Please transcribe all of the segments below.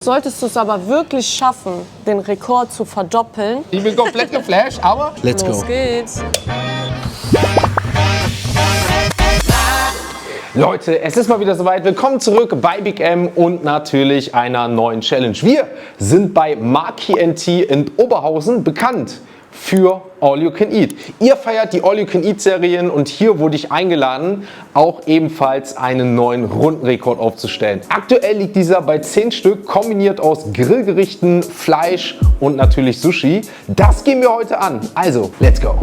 Solltest du es aber wirklich schaffen, den Rekord zu verdoppeln. Ich bin komplett geflasht, aber let's go. Los geht's. Leute, es ist mal wieder soweit. Willkommen zurück bei Big M und natürlich einer neuen Challenge. Wir sind bei Marky & Tea in Oberhausen bekannt für All You Can Eat. Ihr feiert die All You Can Eat Serien und hier wurde ich eingeladen, auch ebenfalls einen neuen Rundenrekord aufzustellen. Aktuell liegt dieser bei 10 Stück, kombiniert aus Grillgerichten, Fleisch und natürlich Sushi. Das gehen wir heute an. Also, let's go!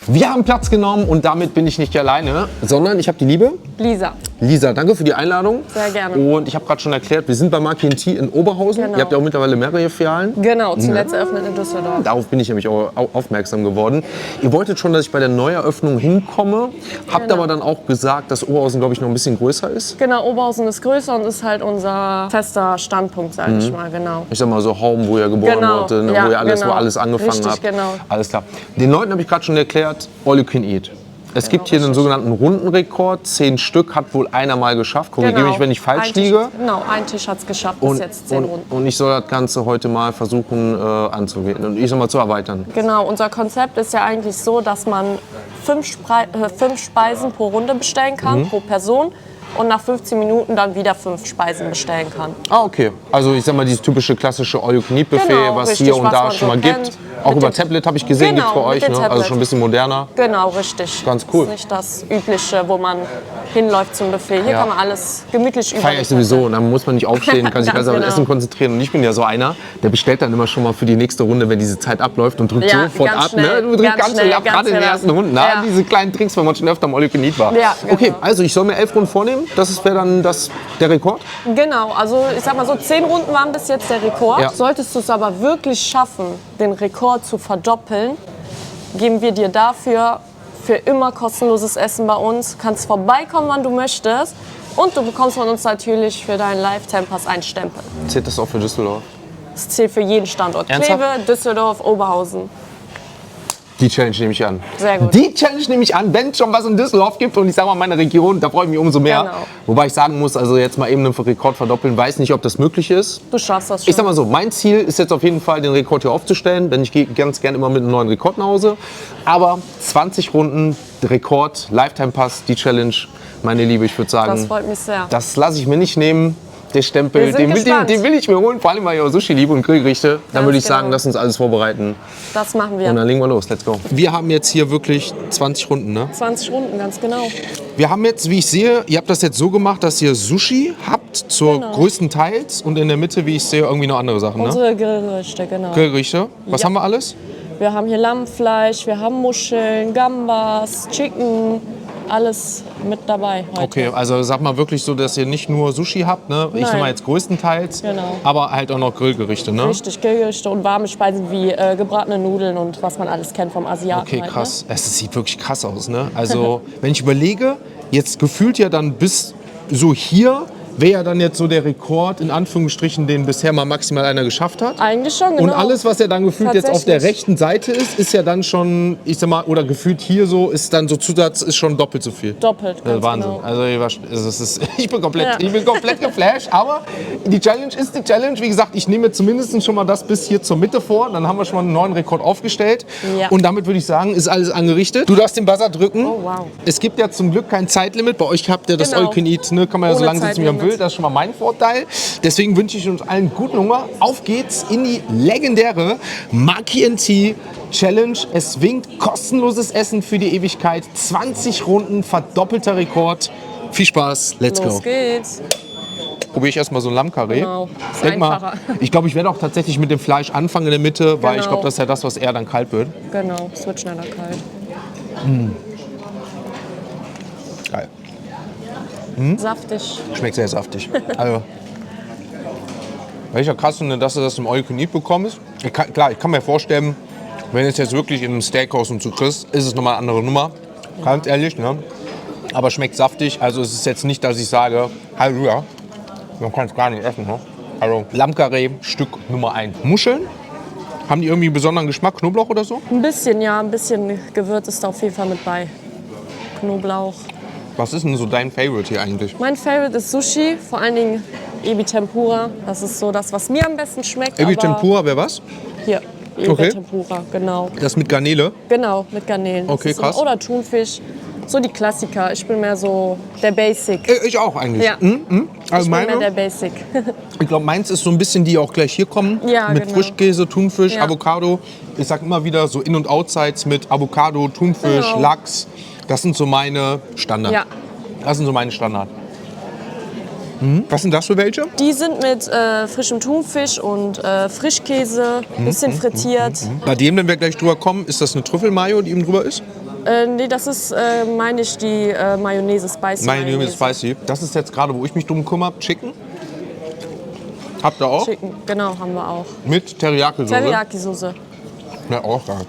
Wir haben Platz genommen und damit bin ich nicht alleine, sondern ich habe die liebe Lisa. Lisa, danke für die Einladung. Sehr gerne. Und ich habe gerade schon erklärt, wir sind bei Marky & Tea in Oberhausen. Genau. Ihr habt ja auch mittlerweile mehrere Filialen. Genau, zuletzt eröffnet in Düsseldorf. Darauf bin ich nämlich auch aufmerksam geworden. Ihr wolltet schon, dass ich bei der Neueröffnung hinkomme, habt Genau. aber dann auch gesagt, dass Oberhausen, glaube ich, noch ein bisschen größer ist. Genau, Oberhausen ist größer und ist halt unser fester Standpunkt, sage ich mal, genau. Ich sag mal so Home, wo ihr geboren Genau, wurdet, ne, ja, wo ihr alles, genau. wo alles angefangen Richtig, habt. genau. Alles klar. Den Leuten habe ich gerade schon erklärt, All You Can Eat. Es gibt hier einen sogenannten Rundenrekord, 10 Stück hat wohl einer mal geschafft. Korrigiere mich, wenn ich falsch liege. Genau, ein Tisch hat es geschafft, bis jetzt 10 Runden. Und ich soll das Ganze heute mal versuchen anzugehen und ich soll mal zu erweitern. Genau, unser Konzept ist ja eigentlich so, dass man 5 Speisen pro Runde bestellen kann, pro Person. Und nach 15 Minuten dann wieder 5 Speisen bestellen kann. Ah, okay. Also ich sag mal, dieses typische klassische All-You-Can-Eat-Buffet, Genau, was richtig, hier und was da man schon so mal kennt. gibt. Auch Mit über dem- Tablet habe ich gesehen, Genau, gibt es bei euch. mit dem Ne? Also Tablet. schon ein bisschen moderner. Genau, richtig. Ganz cool. Das ist nicht das Übliche, wo man hinläuft zum Buffet. Hier Ja. kann man alles gemütlich über. Feier ich sowieso und dann muss man nicht aufstehen, kann sich Ganz ganz auf das genau. Essen konzentrieren. Und ich bin ja so einer, der bestellt dann immer schon mal für die nächste Runde, wenn diese Zeit abläuft und drückt Ja, sofort ganz ab. schnell, Ne? Du drückst ganz ganz schnell ab, schnell, gerade in den ganz ersten genau. Runden. Na, Ja. diese kleinen Tricks, wenn man schon öfter am All-You-Can-Eat war. Ja, genau. Okay, also ich soll mir 11 Runden vornehmen. Das wäre dann der Rekord. Genau, also ich sag mal so, 10 Runden waren bis jetzt der Rekord. Ja. Solltest du es aber wirklich schaffen, den Rekord zu verdoppeln, geben wir dir dafür für immer kostenloses Essen bei uns. Kannst vorbeikommen, wann du möchtest. Und du bekommst von uns natürlich für deinen Lifetime-Pass einen Stempel. Zählt das auch für Düsseldorf? Das zählt für jeden Standort. Ernsthaft? Kleve, Düsseldorf, Oberhausen. Die Challenge nehme ich an. Sehr gut. Die Challenge nehme ich an, wenn es schon was in Düsseldorf gibt und ich sage mal meine Region, da freue ich mich umso mehr. Genau. Wobei ich sagen muss, also jetzt mal eben einen Rekord verdoppeln, weiß nicht, ob das möglich ist. Du schaffst das schon. Ich sag mal so, mein Ziel ist jetzt auf jeden Fall, den Rekord hier aufzustellen, denn ich gehe ganz gerne immer mit einem neuen Rekord nach Hause. Aber 20 Runden, Rekord, Lifetime Pass, die Challenge, meine Liebe, ich würde sagen, Das freut mich sehr. das lasse ich mir nicht nehmen. Der Stempel, Wir sind gespannt. den will ich mir holen, vor allem weil ich auch Sushi liebe und Grillgerichte. Dann Ganz würde ich sagen, genau. lass uns alles vorbereiten Das machen und wir. dann legen wir los, let's go. Wir haben jetzt hier wirklich 20 Runden, ne? 20 Runden, ganz genau. Wir haben jetzt, wie ich sehe, ihr habt das jetzt so gemacht, dass ihr Sushi habt, zur größten Teils und in der Mitte, wie ich sehe, irgendwie noch andere Sachen, ne? Unsere Grillgerichte, genau. Grillgerichte. Was Ja. haben wir alles? Wir haben hier Lammfleisch, wir haben Muscheln, Gambas, Chicken, alles mit dabei heute. Okay, also sag mal wirklich so, dass ihr nicht nur Sushi habt, ne? Ich sag Nein. mal jetzt größtenteils, Genau. aber halt auch noch Grillgerichte, ne? Richtig, Grillgerichte und warme Speisen wie gebratene Nudeln und was man alles kennt vom Asiaten. Okay, halt, krass. Es sieht wirklich krass aus, ne? Also, wenn ich überlege, jetzt gefühlt ja dann bis so hier wäre ja dann jetzt so der Rekord, in Anführungsstrichen, den bisher mal maximal einer geschafft hat. Ne? Eigentlich schon, genau. Und alles, was ja dann gefühlt jetzt auf der Tatsächlich. rechten Seite ist ja dann schon, ich sag mal, oder gefühlt hier so, ist dann so Zusatz, ist schon doppelt so viel. Doppelt, ganz Wahnsinn. genau. Also ich bin komplett, Ja. ich bin komplett geflasht, aber die Challenge ist die Challenge. Wie gesagt, ich nehme zumindest schon mal das bis hier zur Mitte vor. Dann haben wir schon mal einen neuen Rekord aufgestellt. Ja. Und damit würde ich sagen, ist alles angerichtet. Du darfst den Buzzer drücken. Oh, wow. Es gibt ja zum Glück kein Zeitlimit. Bei euch habt ihr das Genau. All You Can Eat, ne? Kann man ja so Ohne lange sitzen, wie man Zeitlimit. will. Das ist schon mal mein Vorteil. Deswegen wünsche ich uns allen guten Hunger. Auf geht's in die legendäre Marky & Tea Challenge. Es winkt kostenloses Essen für die Ewigkeit. 20 Runden, verdoppelter Rekord. Viel Spaß, let's Los go. geht's. Probiere ich erstmal so ein Lammkarree. Genau, ist Denk mal, einfacher. ich glaube, ich werde auch tatsächlich mit dem Fleisch anfangen in der Mitte, weil ich Genau. glaube, das ist ja das, was eher dann kalt wird. Genau, es wird schneller kalt. Geil. Saftig. Schmeckt sehr saftig. Also, weil ich ja krass finde, dass du das im All You Can Eat bekommst. Ich kann mir vorstellen, wenn du es jetzt wirklich in einem Steakhouse und so kriegst, ist es nochmal eine andere Nummer. Ganz ehrlich, ne? Aber schmeckt saftig. Also es ist jetzt nicht, dass ich sage, Halleluja, man kann es gar nicht essen. Ne? Also Lammkarree, Stück Nummer 1. Muscheln, haben die irgendwie einen besonderen Geschmack? Knoblauch oder so? Ein bisschen, ja, ein bisschen Gewürz ist da auf jeden Fall mit bei. Knoblauch. Was ist denn so dein Favorite hier eigentlich? Mein Favorite ist Sushi, vor allen Dingen Ebi Tempura. Das ist so das, was mir am besten schmeckt. Ebi aber Tempura, wer was? Hier, Ebi Okay. Tempura, genau. Das mit Garnele? Genau, mit Garnelen. Das Okay, ist krass. So, oder Thunfisch. So die Klassiker. Ich bin mehr so der Basic. Ich auch eigentlich. Ja. Also Ich bin mehr meine, der Basic. ich glaube, meins ist so ein bisschen, die auch gleich hier kommen. Ja, mit genau. Frischkäse, Thunfisch, Ja. Avocado. Ich sag immer wieder so In- und Outsides mit Avocado, Thunfisch, Genau. Lachs. Das sind so meine Standard. Ja. Das sind so meine Standard. Was sind das für welche? Die sind mit frischem Thunfisch und Frischkäse, bisschen frittiert. Bei dem, wenn wir gleich drüber kommen, ist das eine Trüffelmayo, die eben drüber ist? Nee, das ist, meine ich, die Mayonnaise Spicy. Mayonnaise Spicy. Das ist jetzt gerade, wo ich mich drum kümmere, Chicken. Habt ihr auch? Chicken, genau, haben wir auch. Mit Teriyaki-Soße? Teriyaki-Soße. Ja, auch geil.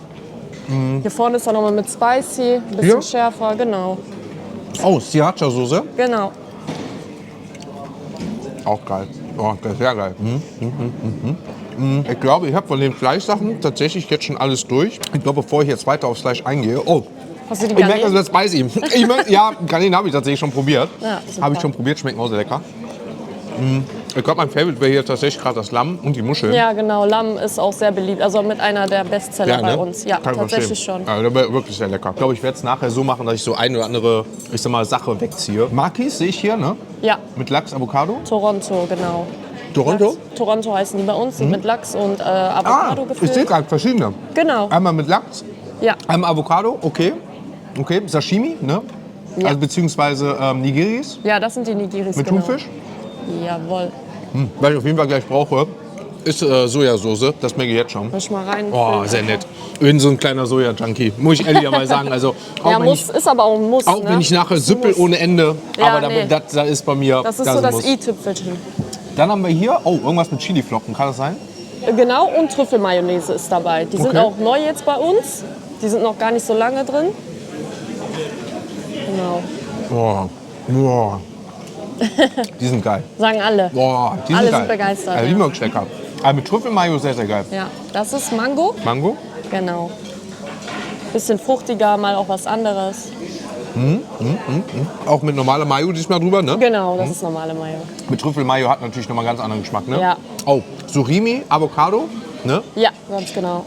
Hier vorne ist dann nochmal mit Spicy, ein bisschen Hier? schärfer, genau. Oh, Sriracha-Soße. Genau. Auch geil. Oh, das ist sehr geil. Ich glaube, ich habe von den Fleischsachen tatsächlich jetzt schon alles durch. Ich glaube, bevor ich jetzt weiter aufs Fleisch eingehe. Oh, Hast du die ich merke, Garnelen? das ist spicy. Ja, Garnelen habe ich tatsächlich schon probiert. Ja, super. Habe ich schon probiert, schmecken auch sehr lecker. Ich glaube, mein Favorite wäre hier tatsächlich gerade das Lamm und die Muscheln. Ja, genau. Lamm ist auch sehr beliebt. Also mit einer der Bestseller bei ne? uns. Ja, Kann ich tatsächlich verstehen. schon. Also, das wäre wirklich sehr lecker. Ich glaube, ich werde es nachher so machen, dass ich so eine oder andere, ich sag mal, Sache wegziehe. Makis sehe ich hier, ne? Ja, Mit Lachs, Avocado. Toronto, genau. Toronto? Lachs, Toronto heißen die bei uns, sind mit Lachs und Ah, Avocado ich sehe gefüllt. gerade verschiedene. Genau. Einmal mit Lachs, Ja, einmal Avocado, okay. Okay, Sashimi, ne? Ja. Also beziehungsweise Nigiris ja, das sind die Nigiris. mit genau. Thunfisch. Jawohl. Was ich auf jeden Fall gleich brauche, ist Sojasauce. Das merke ich jetzt schon. Soll ich mal rein? Oh, sehr nett. Ich bin so ein kleiner Soja-Junkie, muss ich ehrlicherweise sagen. Also, auch Ja, wenn muss, ich, ist aber auch ein Muss. auch ne? wenn ich nachher Ist ein süppel Muss. ohne Ende, Ja, aber nee. das ist bei mir Das ist so ein das Muss. i-Tüpfelchen. Dann haben wir hier, oh, irgendwas mit Chiliflocken, kann das sein? Genau, und Trüffelmayonnaise ist dabei. Die sind Okay. auch neu jetzt bei uns. Die sind noch gar nicht so lange drin. Genau. Boah, boah. Die sind geil. Sagen alle. Boah, die Alle sind geil. sind begeistert, Also, ja. die mag ich lecker. Aber mit Trüffelmayo sehr, sehr geil. Ja, das ist Mango. Mango? Genau. Bisschen fruchtiger, mal auch was anderes. Auch mit normaler Mayo diesmal drüber, ne? Genau, das ist normale Mayo. Mit Trüffelmayo hat natürlich nochmal einen ganz anderen Geschmack, ne? Ja. Oh, Surimi, Avocado, ne? Ja, ganz genau.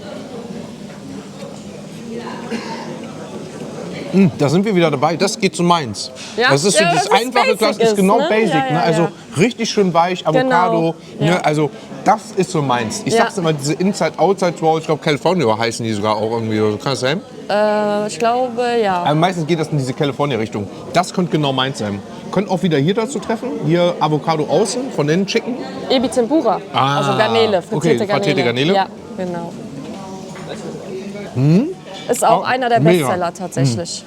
Da sind wir wieder dabei. Das geht zu meins. Ja? Das ist so Ja, das das ist einfache basic Klasse, ist ist, genau ne? basic. Ja, ja, Ne? Also ja. richtig schön weich, Avocado. Genau. Ja. Ne? Also das ist so meins. Ich Ja. sag's immer, diese Inside-Outside-Roll, ich glaube California heißen die sogar auch irgendwie. Kann das sein? Ich glaube, ja. Aber meistens geht das in diese California-Richtung. Das könnte genau meins sein. Können auch wieder hier dazu treffen. Hier Avocado außen, von innen Chicken. Ebi Tempura. Ah, Also Garnele, okay, frittierte frittierte Garnele. Ja, genau. Ist auch einer der mega. Bestseller tatsächlich.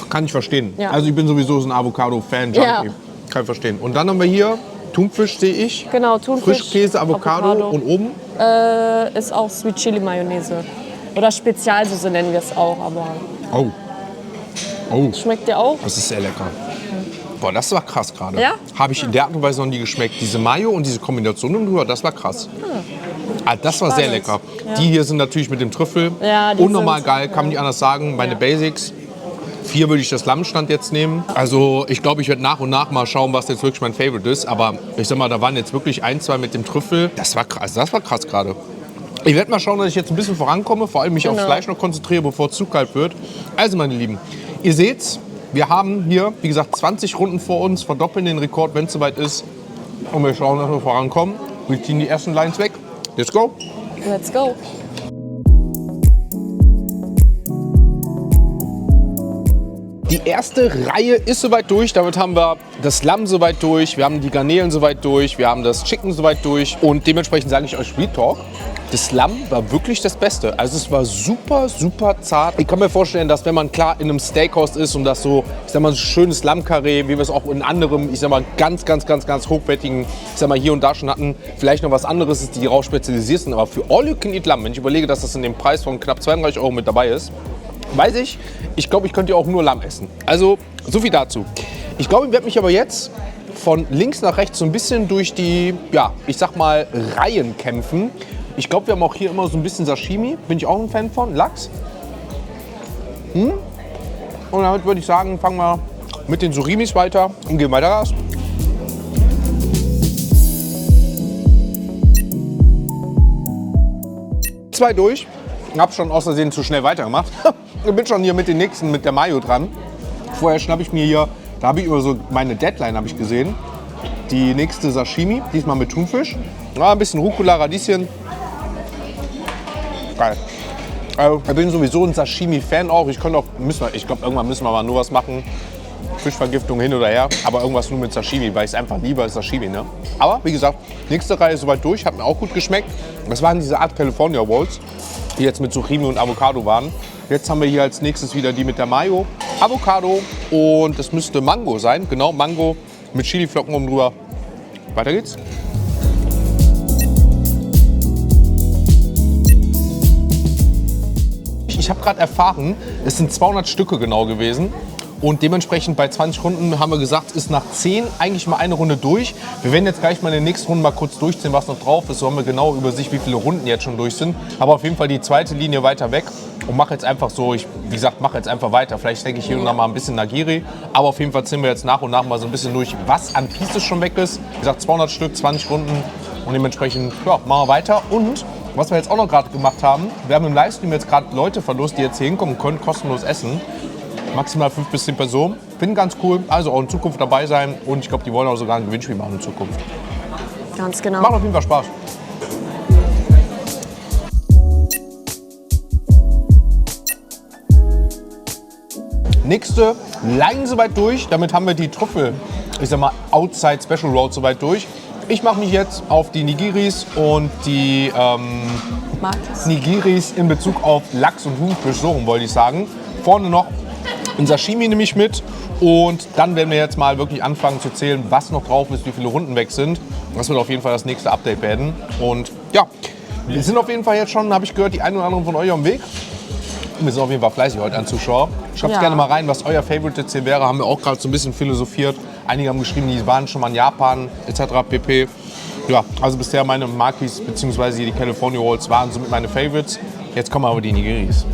Kann ich verstehen. Ja. Also ich bin sowieso so ein Avocado-Fan. Ja. Kann ich verstehen. Und dann haben wir hier Thunfisch, sehe ich. Genau, Thunfisch, Frischkäse, Avocado, und oben? ist auch Sweet Chili Mayonnaise. Oder Spezialsoße nennen wir es auch, aber Oh. Oh, schmeckt dir auch? das ist sehr lecker. Boah, das war krass gerade. Ja? Habe ich in der Art und Weise noch nie geschmeckt. Diese Mayo und diese Kombination drüber, das war krass. Ah, das war sehr Spannend. lecker. Ja. Die hier sind natürlich mit dem Trüffel. Ja, die Unnormal sind- geil, kann man nicht anders sagen. Meine Basics. 4 würde ich das Lammstand jetzt nehmen. Also ich glaube, ich werde nach und nach mal schauen, was jetzt wirklich mein Favorite ist. Aber ich sag mal, da waren jetzt wirklich 1, 2 mit dem Trüffel. Das war krass gerade. Ich werde mal schauen, dass ich jetzt ein bisschen vorankomme, vor allem mich aufs Genau. Fleisch noch konzentriere, bevor es zu kalt wird. Also meine Lieben, ihr seht's, wir haben hier, wie gesagt, 20 Runden vor uns, verdoppeln den Rekord, wenn es soweit ist. Und wir schauen, dass wir vorankommen. Wir ziehen die ersten Lines weg. Let's go! Let's go. Die Die erste Reihe ist soweit durch. Damit haben wir das Lamm soweit durch, wir haben die Garnelen soweit durch, wir haben das Chicken soweit durch. Und dementsprechend sage ich euch Real Talk, das Lamm war wirklich das Beste. Also es war super, super zart. Ich kann mir vorstellen, dass wenn man klar in einem Steakhouse ist und das so, ich sag mal, so schönes Lammkarree, wie wir es auch in anderem, ich sag mal, ganz hochwertigen, ich sag mal, hier und da schon hatten, vielleicht noch was anderes ist, die darauf spezialisiert sind. Aber für All You Can Eat Lamm, wenn ich überlege, dass das in dem Preis von knapp 32 € mit dabei ist, weiß ich, ich glaube, ich könnte ja auch nur Lamm essen. Also, so viel dazu. Ich glaube, ich werde mich aber jetzt von links nach rechts so ein bisschen durch die, ja, ich sag mal, Reihen kämpfen. Ich glaube, wir haben auch hier immer so ein bisschen Sashimi. Bin ich auch ein Fan von. Lachs. Und damit würde ich sagen, fangen wir mit den Surimis weiter und gehen weiter Gas. Zwei durch. Ich habe schon aus Versehen zu schnell weitergemacht. Ich bin schon hier mit den nächsten, mit der Mayo dran. Vorher schnappe ich mir hier, da habe ich über so meine Deadline habe ich gesehen. Die nächste Sashimi, diesmal mit Thunfisch. Ja, ein bisschen Rucola, Radieschen. Geil. Also, ich bin sowieso ein Sashimi-Fan auch. Ich glaube, irgendwann müssen wir mal nur was machen. Fischvergiftung hin oder her. Aber irgendwas nur mit Sashimi, weil ich es einfach liebe als Sashimi. Ne? Aber wie gesagt, nächste Reihe ist soweit durch. Hat mir auch gut geschmeckt. Das waren diese Art California Rolls, die jetzt mit Zucchini und Avocado waren. Jetzt haben wir hier als nächstes wieder die mit der Mayo, Avocado und das müsste Mango sein. Genau, Mango mit Chiliflocken oben drüber. Weiter geht's. Ich habe gerade erfahren, es sind 200 Stücke genau gewesen. Und dementsprechend bei 20 Runden haben wir gesagt, ist nach 10 eigentlich mal eine Runde durch. Wir werden jetzt gleich mal in der nächsten Runde mal kurz durchziehen, was noch drauf ist. So haben wir genau über sich, wie viele Runden jetzt schon durch sind. Aber auf jeden Fall die zweite Linie weiter weg. Und mache jetzt einfach so, wie gesagt, mache jetzt einfach weiter. Vielleicht denke ich hier und da mal ein bisschen Nagiri. Aber auf jeden Fall ziehen wir jetzt nach und nach mal so ein bisschen durch, was an Pieces schon weg ist. Wie gesagt, 200 Stück, 20 Runden. Und dementsprechend, ja, machen wir weiter. Und was wir jetzt auch noch gerade gemacht haben, wir haben im Livestream jetzt gerade Leute verlost, die jetzt hier hinkommen können, kostenlos essen. Maximal 5 bis 10 Personen. Finde ganz cool. Also auch in Zukunft dabei sein. Und ich glaube, die wollen auch sogar ein Gewinnspiel machen in Zukunft. Ganz genau. Macht auf jeden Fall Spaß. Nächste Line soweit durch. Damit haben wir die Trüffel, ich sag mal, Outside Special Roll soweit durch. Ich mache mich jetzt auf die Nigiris und die Nigiris in Bezug auf Lachs und Thunfisch, so rum wollte ich sagen. Vorne noch ein Sashimi nehme ich mit und dann werden wir jetzt mal wirklich anfangen zu zählen, was noch drauf ist, wie viele Runden weg sind. Das wird auf jeden Fall das nächste Update werden. Und ja, wir sind auf jeden Fall jetzt schon, habe ich gehört, die einen oder anderen von euch auf dem Weg. Wir sind auf jeden Fall fleißig heute an Zuschauer. Schreibt gerne mal rein, was euer Favorite jetzt hier wäre. Haben wir auch gerade so ein bisschen philosophiert. Einige haben geschrieben, die waren schon mal in Japan etc. pp. Ja, also bisher meine Makis bzw. die California Rolls waren somit meine Favorites. Jetzt kommen aber die Nigiris.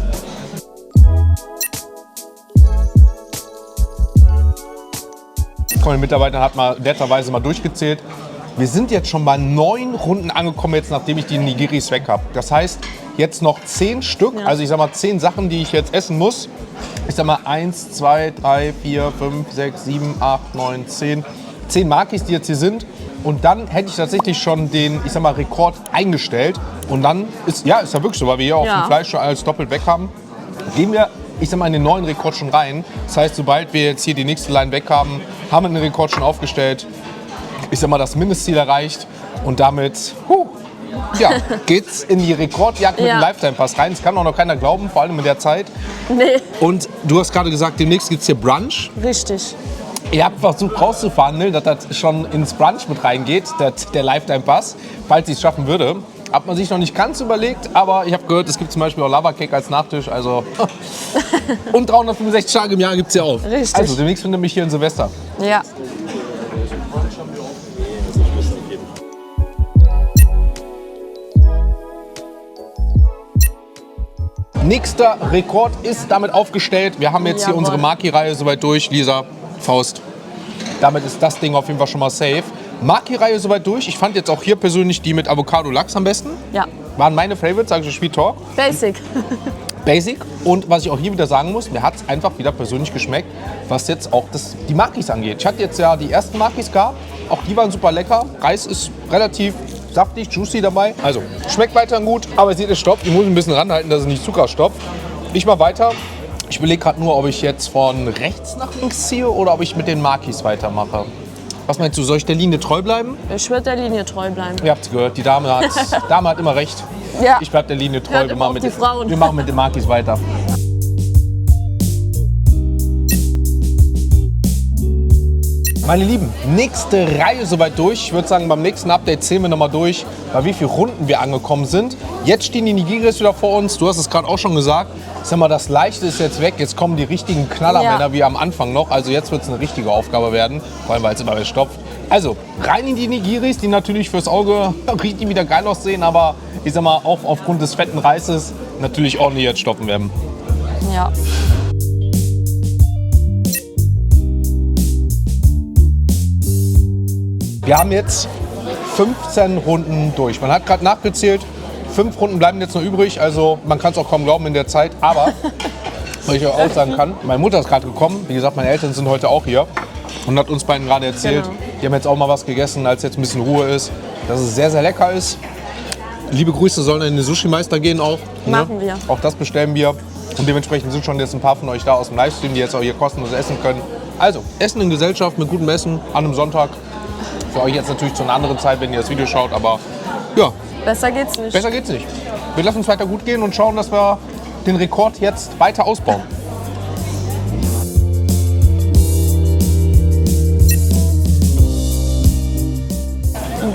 Der Mitarbeiter hat mal netterweise mal durchgezählt. Wir sind jetzt schon bei 9 Runden angekommen, jetzt nachdem ich die Nigiris weg habe. Das heißt, jetzt noch 10 Stück, also ich sag mal 10 Sachen, die ich jetzt essen muss. Ich sag mal 1, 2, 3, 4, 5, 6, 7, 8, 9, 10. 10 Makis, die jetzt hier sind. Und dann hätte ich tatsächlich schon den, ich sag mal, Rekord eingestellt. Und dann ist ja wirklich so, weil wir hier auch vom Fleisch schon alles doppelt weg haben. Gehen wir, ich sag mal, in den neuen Rekord schon rein. Das heißt, sobald wir jetzt hier die nächste Line weg haben, haben wir den Rekord schon aufgestellt. Ich sag mal, das Mindestziel erreicht. Und damit geht's in die Rekordjagd mit dem Lifetime-Pass rein. Das kann auch noch keiner glauben, vor allem in der Zeit. Nee. Und du hast gerade gesagt, demnächst gibt's hier Brunch. Richtig. Ihr habt versucht rauszuverhandeln, dass das schon ins Brunch mit reingeht, der Lifetime-Pass, falls ich es schaffen würde. Hat man sich noch nicht ganz überlegt, aber ich habe gehört, es gibt zum Beispiel auch Lava Cake als Nachtisch. Also und 365 Tage im Jahr gibt es ja auch. Richtig. Also demnächst findet mich hier in Silvester. Ja. Nächster Rekord ist damit aufgestellt. Wir haben jetzt hier unsere Maki-Reihe soweit durch. Lisa, Faust. Damit ist das Ding auf jeden Fall schon mal safe. Maki-Reihe soweit durch. Ich fand jetzt auch hier persönlich die mit Avocado-Lachs am besten. Ja. Waren meine Favorites, sage ich Sweet Talk. Basic. Basic. Und was ich auch hier wieder sagen muss, mir hat es einfach wieder persönlich geschmeckt, was jetzt auch die Makis angeht. Ich hatte jetzt ja die ersten Makis gehabt. Auch die waren super lecker. Reis ist relativ saftig, juicy dabei. Also, schmeckt weiterhin gut, aber ihr seht, es stopft. Ich muss ein bisschen ranhalten, dass es nicht Zucker stopft. Ich mal weiter. Ich überlege gerade nur, ob ich jetzt von rechts nach links ziehe oder ob ich mit den Makis weitermache. Was meinst du, soll ich der Linie treu bleiben? Ich würde der Linie treu bleiben. Ihr habt es gehört, die Dame hat immer recht. Ja. Ich bleib der Linie treu. Hört immer auf die Frauen. Wir machen mit den Makis weiter. Meine Lieben, nächste Reihe soweit durch. Ich würde sagen, beim nächsten Update zählen wir nochmal durch, bei wie vielen Runden wir angekommen sind. Jetzt stehen die Nigiris wieder vor uns. Du hast es gerade auch schon gesagt. Sag mal, das Leichte ist jetzt weg. Jetzt kommen die richtigen Knallermänner wie am Anfang noch. Also jetzt wird es eine richtige Aufgabe werden, vor allem weil es immer wieder stopft. Also rein in die Nigiris, die natürlich fürs Auge richtig wieder geil aussehen, aber ich sag mal, auch aufgrund des fetten Reises natürlich ordentlich jetzt stoppen werden. Ja. Wir haben jetzt 15 Runden durch. Man hat gerade nachgezählt, 5 Runden bleiben jetzt noch übrig. Also man kann es auch kaum glauben in der Zeit. Aber, was ich auch sagen kann, meine Mutter ist gerade gekommen. Wie gesagt, meine Eltern sind heute auch hier. Und hat uns beiden gerade erzählt, die haben jetzt auch mal was gegessen, als jetzt ein bisschen Ruhe ist. Dass es sehr, sehr lecker ist. Liebe Grüße sollen in den Sushi-Meister gehen auch. Machen wir. Auch das bestellen wir. Und dementsprechend sind schon jetzt ein paar von euch da aus dem Livestream, die jetzt auch hier kostenlos essen können. Also, Essen in Gesellschaft mit gutem Essen an einem Sonntag. Für euch jetzt natürlich zu einer anderen Zeit, wenn ihr das Video schaut, aber ja, Besser geht's nicht. besser geht's nicht. Wir lassen uns weiter gut gehen und schauen, dass wir den Rekord jetzt weiter ausbauen.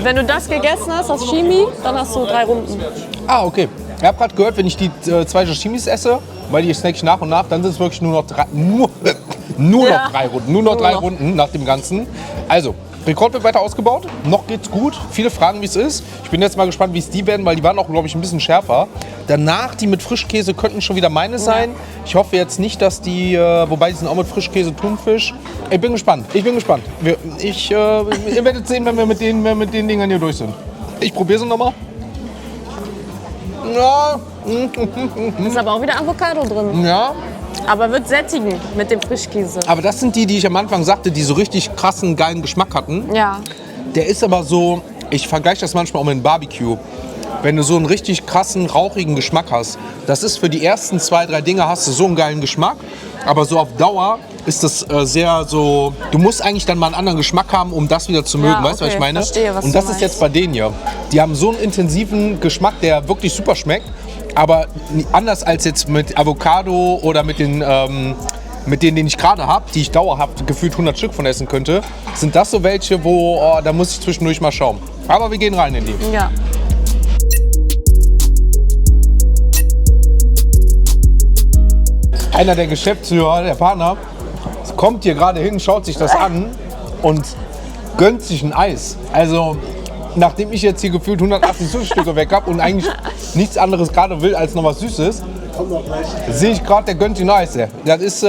Wenn du das gegessen hast, das Shimi, dann hast du 3 Runden. Ah, okay. Ich habe gerade gehört, wenn ich die 2 Sashimis esse, weil die snack ich nach und nach, dann sind es wirklich nur noch 3 Runden. Nur noch 3 Runden nach dem Ganzen. Also, Rekord wird weiter ausgebaut. Noch geht's gut. Viele fragen, wie es ist. Ich bin jetzt mal gespannt, wie es die werden, weil die waren auch, glaube ich, ein bisschen schärfer. Danach, die mit Frischkäse könnten schon wieder meine sein. Ich hoffe jetzt nicht, dass die, wobei die sind auch mit Frischkäse, Thunfisch. Ich bin gespannt. Ihr werdet sehen, wenn wir mit den Dingern hier durch sind. Ich probiere sie nochmal. Ja, Ist aber auch wieder Avocado drin. ja. Aber wird sättigen mit dem Frischkäse. Aber das sind die, die ich am Anfang sagte, die so richtig krassen, geilen Geschmack hatten. Ja. Der ist aber so, ich vergleiche das manchmal auch mit einem Barbecue. Wenn du so einen richtig krassen, rauchigen Geschmack hast, das ist für die ersten 2, 3 Dinge hast du so einen geilen Geschmack. Aber so auf Dauer ist das sehr so, du musst eigentlich dann mal einen anderen Geschmack haben, um das wieder zu mögen. Ja, Weißt du, was ich okay, meine? verstehe, was Und du das ist meinst. jetzt bei denen hier. Die haben so einen intensiven Geschmack, der wirklich super schmeckt. Aber anders als jetzt mit Avocado oder mit denen, den ich gerade habe, die ich dauerhaft gefühlt 100 Stück von essen könnte, sind das so welche, wo da muss ich zwischendurch mal schauen. Aber wir gehen rein in die. Ja. Einer der Geschäftsführer, der Partner, kommt hier gerade hin, schaut sich das an und gönnt sich ein Eis. Also, nachdem ich jetzt hier gefühlt 180 Sushi-Stücke weg habe und eigentlich nichts anderes gerade will als noch was Süßes, sehe ich gerade, der gönnt sich ein Eis. Das ist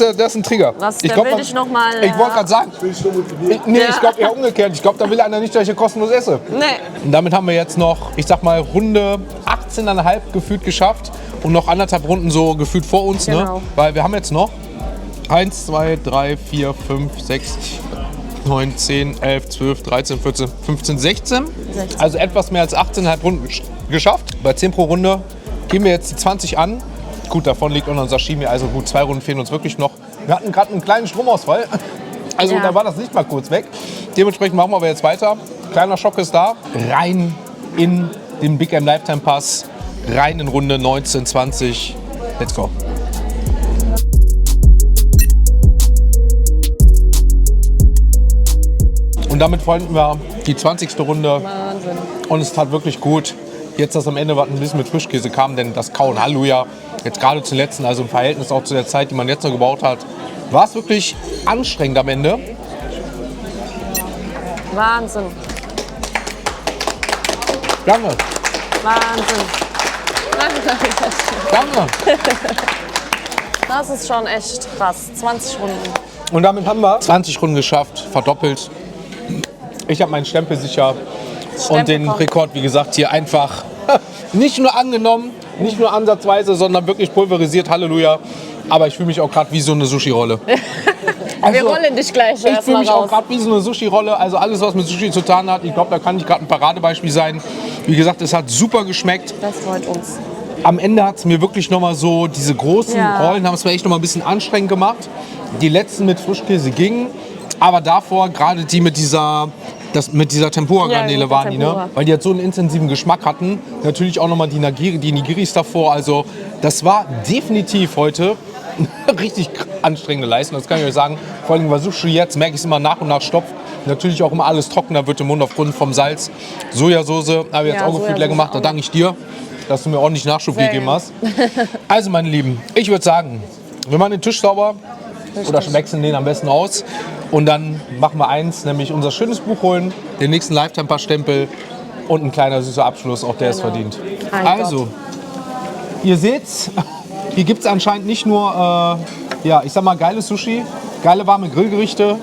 ein Trigger. Der will dich noch mal, Ich wollte gerade sagen. Ich glaube eher umgekehrt. Ich glaube, da will einer nicht, dass ich hier kostenlos esse. Nee. Und damit haben wir jetzt noch, ich sag mal, Runde 18,5 gefühlt geschafft. Und noch 1,5 Runden so gefühlt vor uns. Genau. Ne? Weil wir haben jetzt noch 1, 2, 3, 4, 5, 6, 9, 10, 11, 12, 13, 14, 15, 16. Also etwas mehr als 18,5 Runden geschafft. Bei 10 pro Runde gehen wir jetzt die 20 an. Gut, davon liegt auch noch ein Sashimi, also gut, 2 Runden fehlen uns wirklich noch. Wir hatten gerade einen kleinen Stromausfall, also Ja. da war das Licht mal kurz weg. Dementsprechend machen wir aber jetzt weiter. Kleiner Schock ist da. Rein in den Big M Lifetime Pass, rein in Runde 19, 20. Let's go. Und damit folgen wir die 20. Runde. Wahnsinn. Und es tat wirklich gut. Jetzt, dass am Ende was ein bisschen mit Frischkäse kam, denn das Kauen, Halleluja, jetzt gerade zum letzten, also im Verhältnis auch zu der Zeit, die man jetzt noch gebaut hat, war es wirklich anstrengend am Ende. Wahnsinn. Danke, Wahnsinn. danke. Das ist schon echt krass. 20 Runden. Und damit haben wir 20 Runden geschafft, verdoppelt. Ich habe meinen Stempel sicher und den bekommen. Rekord, wie gesagt, hier einfach nicht nur angenommen, nicht nur ansatzweise, sondern wirklich pulverisiert, Halleluja. Aber ich fühle mich auch gerade wie so eine Sushi-Rolle. Wir rollen dich gleich Ich fühle erstmal mich auch raus. gerade wie so eine Sushi-Rolle. Also alles, was mit Sushi zu tun hat, ich glaube, da kann ich gerade ein Paradebeispiel sein. Wie gesagt, es hat super geschmeckt. Das freut uns. Am Ende hat es mir wirklich nochmal so, diese großen Ja. Rollen haben es mir echt nochmal ein bisschen anstrengend gemacht. Die letzten mit Frischkäse gingen, aber davor gerade die mit dieser Tempura-Garnele Ja, mit der waren die, ne? Tempura. Weil die halt so einen intensiven Geschmack hatten. Natürlich auch nochmal die Nigiris davor. Also das war definitiv heute eine richtig anstrengende Leistung, das kann ich euch sagen. Vor allem bei Sushi jetzt merke ich es immer nach und nach stopft. Natürlich auch immer alles trockener wird im Mund aufgrund vom Salz. Sojasauce habe ich jetzt Ja, auch gefühlt leer Sojasauce gemacht. Da auch. danke ich dir, dass du mir ordentlich Nachschub Sehr gegeben gerne. hast. Also meine Lieben, ich würde sagen, wir machen den Tisch sauber oder wechseln den am besten aus. Und dann machen wir eins, nämlich unser schönes Buch holen, den nächsten Lifetime-Stempel und ein kleiner süßer Abschluss, auch der ist Genau. verdient. Ein Also, ihr seht's, hier gibt es anscheinend nicht nur, ja, ich sag mal, geiles Sushi, geile warme Grillgerichte,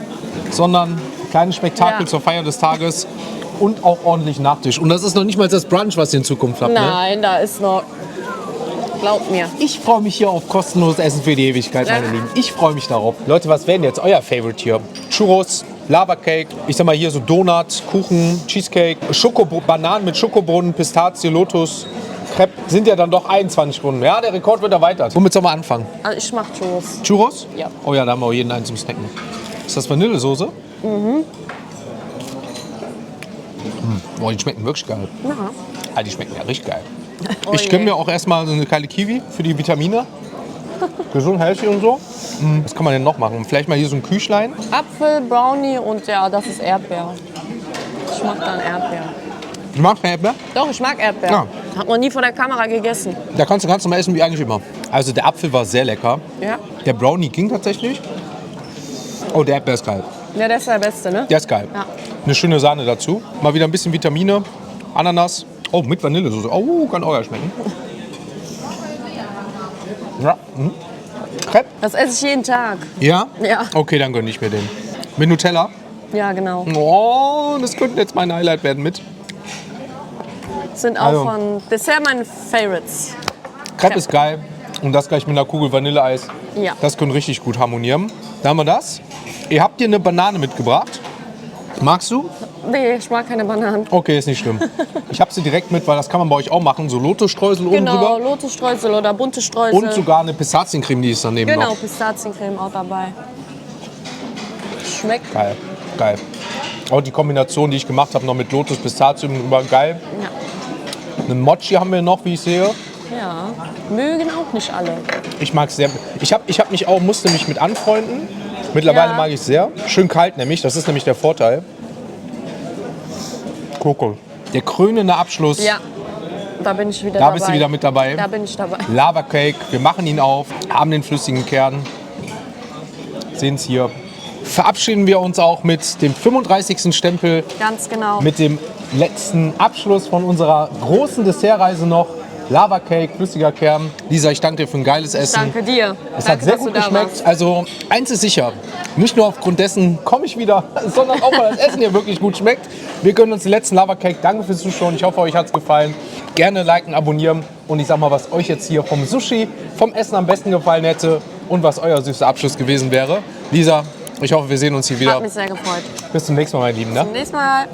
sondern kleine Spektakel Ja. zur Feier des Tages und auch ordentlich Nachtisch. Und das ist noch nicht mal das Brunch, was ihr in Zukunft habt. Ne? Nein, da ist noch. Glaub mir. Ich freue mich hier auf kostenloses Essen für die Ewigkeit, meine Ja. Lieben. Ich freue mich darauf. Leute, was wäre denn jetzt euer Favorite hier? Churros, Lava Cake, ich sag mal hier so Donut, Kuchen, Cheesecake, Bananen mit Schokobrunnen, Pistazie, Lotus, Crepe. Sind ja dann doch 21 Runden. Ja, der Rekord wird erweitert. Womit sollen wir anfangen? Also ich mach Churros. Churros? Ja. Oh ja, da haben wir auch jeden einen zum Snacken. Ist das Vanillesoße? Boah, die schmecken wirklich geil. Ja. Ah, die schmecken ja richtig geil. Oh Ich je. gönne mir auch erstmal so eine kleine Kiwi für die Vitamine. Gesund, healthy und so. Was kann man denn noch machen? Vielleicht mal hier so ein Küchlein. Apfel, Brownie und ja, das ist Erdbeer. Ich mag dann Erdbeer. Du magst kein Erdbeer? Doch, ich mag Erdbeer. Ja. Hat noch nie vor der Kamera gegessen. Da kannst du ganz normal essen wie eigentlich immer. Also der Apfel war sehr lecker. Ja. Der Brownie ging tatsächlich. Oh, der Erdbeer ist geil. Ja, der ist der Beste, ne? Der ist geil. Ja. Eine schöne Sahne dazu. Mal wieder ein bisschen Vitamine. Ananas. Oh, mit Vanillesoße. Oh, kann auch ja schmecken. Ja. Crepe? Das esse ich jeden Tag. Ja? Ja. Okay, dann gönne ich mir den. Mit Nutella? Ja, genau. Oh, das könnte jetzt mein Highlight werden mit. Sind auch Also. von Dessert meine Favorites. Crepe ist geil. Und das gleich mit einer Kugel Vanilleeis. Ja. Das könnte richtig gut harmonieren. Da haben wir das. Ihr habt dir eine Banane mitgebracht. Magst du? Nee, ich mag keine Bananen. Okay, ist nicht schlimm. Ich habe sie direkt mit, weil das kann man bei euch auch machen. So Lotusstreusel oben Genau, drüber. Lotusstreusel oder bunte Streusel. Und sogar eine Pistaziencreme, die ist daneben Genau, noch. Pistaziencreme auch dabei. Schmeckt. Geil, geil. Auch die Kombination, die ich gemacht habe, noch mit Lotus, Pistazien drüber, geil. Ja. Einen Mochi haben wir noch, wie ich sehe. Ja. Mögen auch nicht alle. Ich mag es sehr. Musste mich mit anfreunden. Mittlerweile Ja. mag ich es sehr. Schön kalt nämlich, das ist nämlich der Vorteil. Coco. Der krönende Abschluss. Ja. Da bin ich wieder Da dabei. bist du wieder mit dabei. Da bin ich dabei. Lava Cake, wir machen ihn auf, haben den flüssigen Kern. Sehen es hier. Verabschieden wir uns auch mit dem 35. Stempel, Ganz genau. mit dem letzten Abschluss von unserer großen Dessertreise noch. Lava Cake, flüssiger Kern. Lisa, ich danke dir für ein geiles Essen. Danke dir. Es Danke, hat sehr dass gut du da geschmeckt. warst. Also eins ist sicher, nicht nur aufgrund dessen komme ich wieder, sondern auch, weil das Essen hier wirklich gut schmeckt. Wir gönnen uns den letzten Lava Cake. Danke fürs Zuschauen. Ich hoffe, euch hat es gefallen. Gerne liken, abonnieren. Und ich sag mal, was euch jetzt hier vom Sushi, vom Essen am besten gefallen hätte und was euer süßer Abschluss gewesen wäre. Lisa, ich hoffe, wir sehen uns hier wieder. Hat mich sehr gefreut. Bis zum nächsten Mal, meine Lieben. Ne? Zum nächsten Mal.